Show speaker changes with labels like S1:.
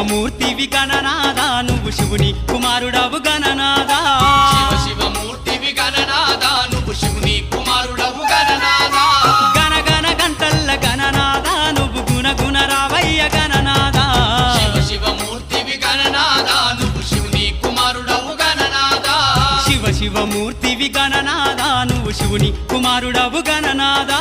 S1: శివమూర్తివి గణనాదా నువ్వు శివుని కుమారుడవు గణనాదా
S2: శివమూర్తివి గణనాదా నువ్వు శివుని కుమారుడవు గణనాదా
S1: గణ గణ గంటల్ల గణనాదా నువ్వు గుణ గుణ రావయ్య గణనాదా
S2: శివమూర్తివి గణనాదా నువ్వు శివుని కుమారుడవు గణనాదా
S1: శివమూర్తివి గణనాదా నువ్వు శివుని కుమారుడవు గణనాదా